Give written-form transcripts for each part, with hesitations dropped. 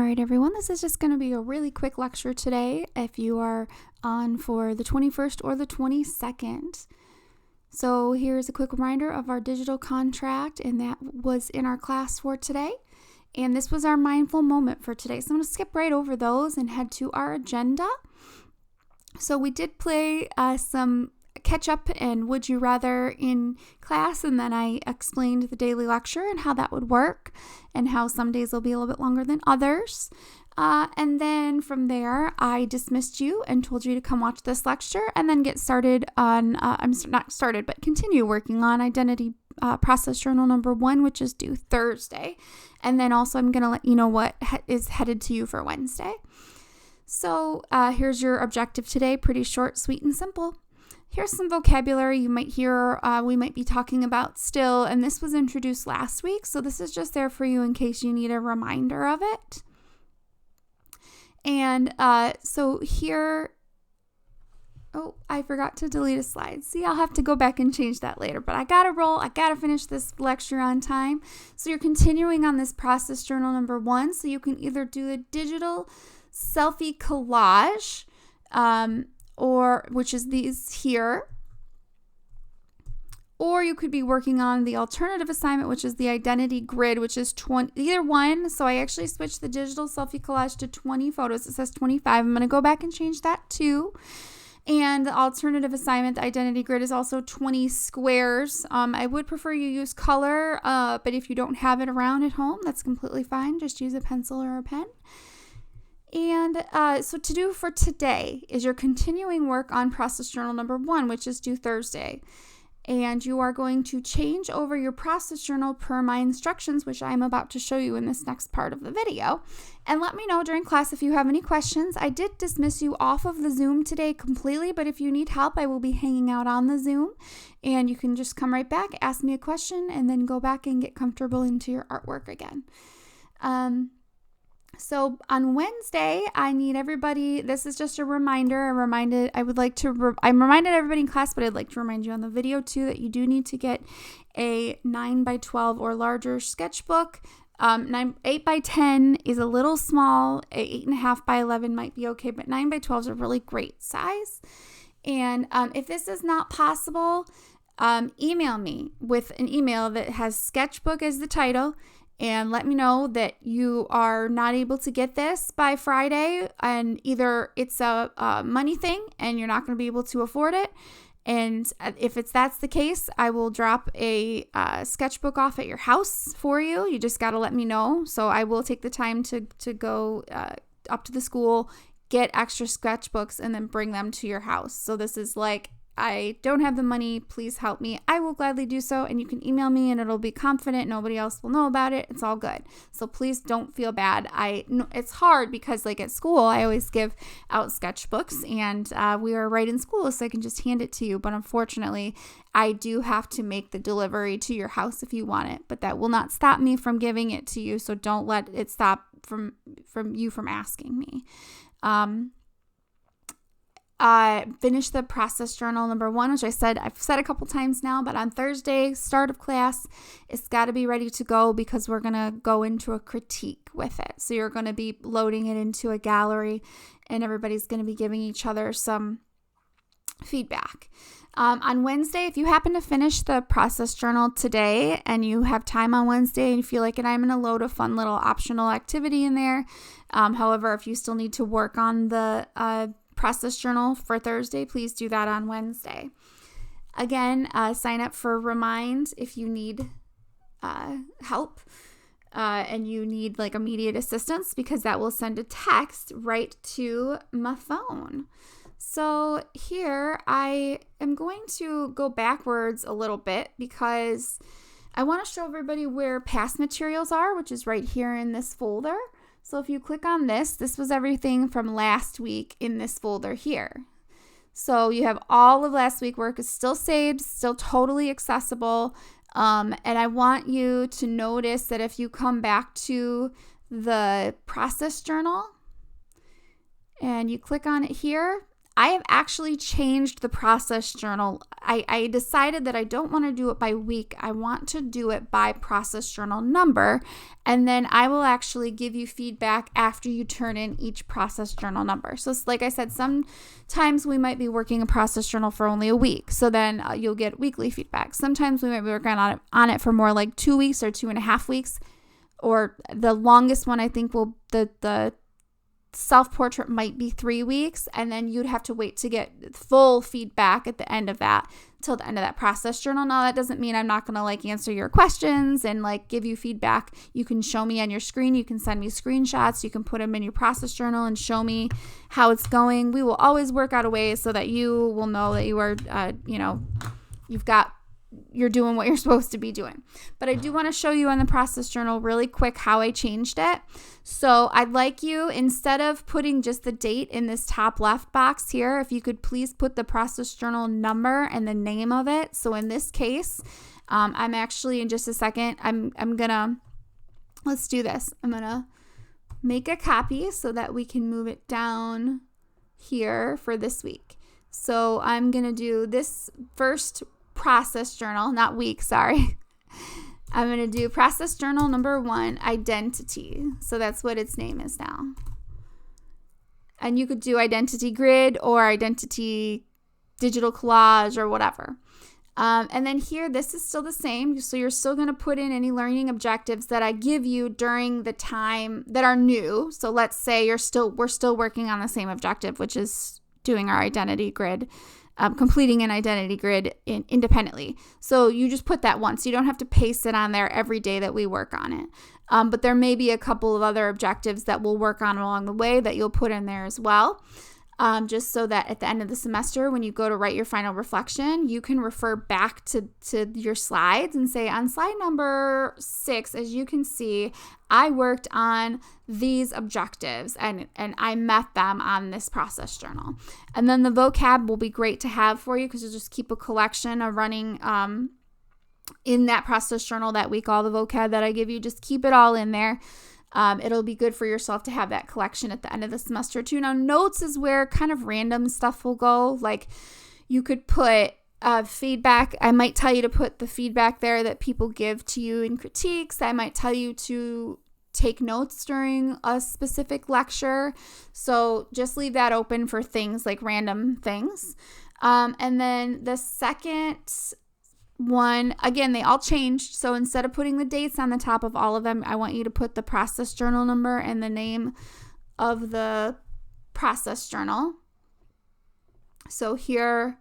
right, everyone, this is just going to be a really quick lecture today if you are on for the 21st or the 22nd. So here's a quick reminder of our digital contract, and that was in our class for today. And this was our mindful moment for today. So I'm going to skip right over those and head to our agenda. So we did play some catch up and would you rather in class, and then I explained the daily lecture and how that would work and how some days will be a little bit longer than others. And then from there, I dismissed you and told you to come watch this lecture and then get started on, continue working on identity process journal number 1, which is due Thursday. And then also I'm going to let you know what is headed to you for Wednesday. So here's your objective today. Pretty short, sweet, and simple. Here's some vocabulary you might hear we might be talking about still, and this was introduced last week, so this is just there for you in case you need a reminder of it. And so here, I forgot to delete a slide. See, I'll have to go back and change that later, but I gotta roll. I gotta finish this lecture on time. So you're continuing on this process journal number 1, so you can either do a digital selfie collage, or which is these here, or you could be working on the alternative assignment, which is the identity grid, which is 20, either one. So I actually switched the digital selfie collage to 20 photos. It says 25. I'm going to go back and change that too. And the alternative assignment, the identity grid, is also 20 squares. I would prefer you use color, but if you don't have it around at home, that's completely fine. Just use a pencil or a pen. And so to do for today is your continuing work on process journal number 1, which is due Thursday. And you are going to change over your process journal per my instructions, which I'm about to show you in this next part of the video. And let me know during class if you have any questions. I did dismiss you off of the Zoom today completely, but if you need help, I will be hanging out on the Zoom. And you can just come right back, ask me a question, and then go back and get comfortable into your artwork again. So on Wednesday, I need everybody, this is just a reminder, I reminded everybody in class, but I'd like to remind you on the video too that you do need to get a 9x12 or larger sketchbook. 8x10 is a little small, 8.5x11 might be okay, but 9x12 is a really great size. And if this is not possible, email me with an email that has sketchbook as the title, and let me know that you are not able to get this by Friday, and either it's a money thing and you're not going to be able to afford it. And if that's the case, I will drop a sketchbook off at your house for you. You just got to let me know. So I will take the time to go up to the school, get extra sketchbooks, and then bring them to your house. So this is like, I don't have the money, please help me. I will gladly do so, and you can email me and it'll be confident. Nobody else will know about it. It's all good. So please don't feel bad. It's hard because like at school, I always give out sketchbooks, and we are right in school, so I can just hand it to you. But unfortunately, I do have to make the delivery to your house if you want it, but that will not stop me from giving it to you. So don't let it stop from you from asking me. Finish the process journal number 1, which I've said a couple times now, but on Thursday, start of class, it's got to be ready to go because we're going to go into a critique with it. So you're going to be loading it into a gallery, and everybody's going to be giving each other some feedback. On Wednesday, if you happen to finish the process journal today and you have time on Wednesday and you feel like it, I'm going to load a fun little optional activity in there. However, if you still need to work on the process journal for Thursday, please do that on Wednesday. Again, sign up for Remind if you need help and you need like immediate assistance, because that will send a text right to my phone. So here I am going to go backwards a little bit because I want to show everybody where past materials are, which is right here in this folder. So if you click on this was everything from last week in this folder here. So you have all of last week's work is still saved, still totally accessible. And I want you to notice that if you come back to the process journal and you click on it here, I have actually changed the process journal. I decided that I don't want to do it by week. I want to do it by process journal number. And then I will actually give you feedback after you turn in each process journal number. So like I said, sometimes we might be working a process journal for only a week. So then you'll get weekly feedback. Sometimes we might be working on it for more like 2 weeks or 2.5 weeks. Or the longest one I think will the self-portrait might be 3 weeks, and then you'd have to wait to get full feedback at the end of that till the end of that process journal. Now that doesn't mean I'm not going to like answer your questions and like give you feedback. You can show me on your screen, you can send me screenshots, you can put them in your process journal and show me how it's going. We will always work out a way so that you will know that you are you're doing what you're supposed to be doing. But I do want to show you on the process journal really quick how I changed it. So I'd like you, instead of putting just the date in this top left box here, if you could please put the process journal number and the name of it. So in this case, I'm actually, in just a second, let's do this. I'm gonna make a copy so that we can move it down here for this week. So I'm gonna do this first process journal, not week, sorry. I'm going to do process journal number 1, identity. So that's what its name is now. And you could do identity grid or identity digital collage or whatever. And then here, this is still the same. So you're still going to put in any learning objectives that I give you during the time that are new. So let's say we're still working on the same objective, which is doing our identity grid. Completing an identity grid independently. So you just put that once. You don't have to paste it on there every day that we work on it. But there may be a couple of other objectives that we'll work on along the way that you'll put in there as well. Just so that at the end of the semester, when you go to write your final reflection, you can refer back to your slides and say, on slide number 6, as you can see, I worked on these objectives and I met them on this process journal. And then the vocab will be great to have for you because you'll just keep a collection of running in that process journal that week, all the vocab that I give you, just keep it all in there. It'll be good for yourself to have that collection at the end of the semester too. Now, notes is where kind of random stuff will go. Like you could put feedback. I might tell you to put the feedback there that people give to you in critiques. I might tell you to take notes during a specific lecture. So just leave that open for things like random things. And then the second one, again, they all changed. So instead of putting the dates on the top of all of them, I want you to put the process journal number and the name of the process journal. So here,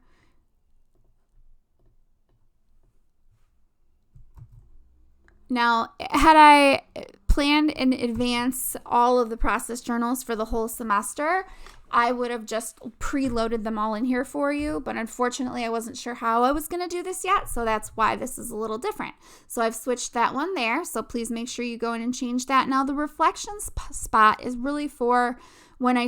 now, had I planned in advance all of the process journals for the whole semester, I would have just preloaded them all in here for you, but unfortunately I wasn't sure how I was going to do this yet, so that's why this is a little different. So I've switched that one there, so please make sure you go in and change that. Now the reflections spot is really for when I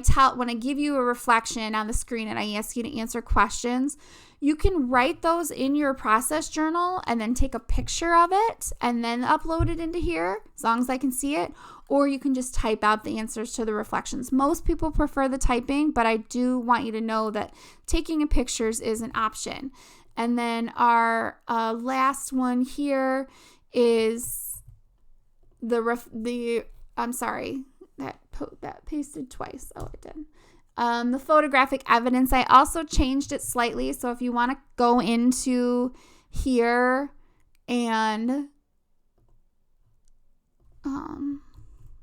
give you a reflection on the screen and I ask you to answer questions. You can write those in your process journal and then take a picture of it and then upload it into here as long as I can see it. Or you can just type out the answers to the reflections. Most people prefer the typing, but I do want you to know that taking pictures is an option. And then our last one here is I'm sorry, that pasted twice. Oh, it did. The photographic evidence, I also changed it slightly. So if you want to go into here and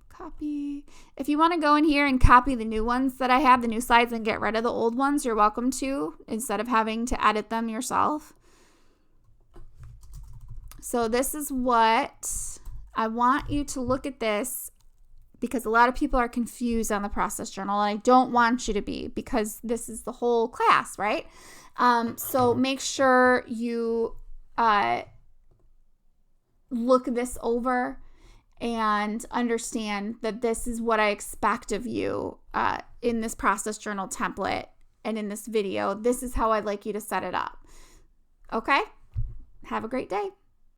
copy, if you want to go in here and copy the new ones that I have, the new slides, and get rid of the old ones, you're welcome to, instead of having to edit them yourself. So this is what I want you to look at this, because a lot of people are confused on the process journal, and I don't want you to be, because this is the whole class, right? So make sure you look this over and understand that this is what I expect of you in this process journal template and in this video. This is how I'd like you to set it up. Okay? Have a great day.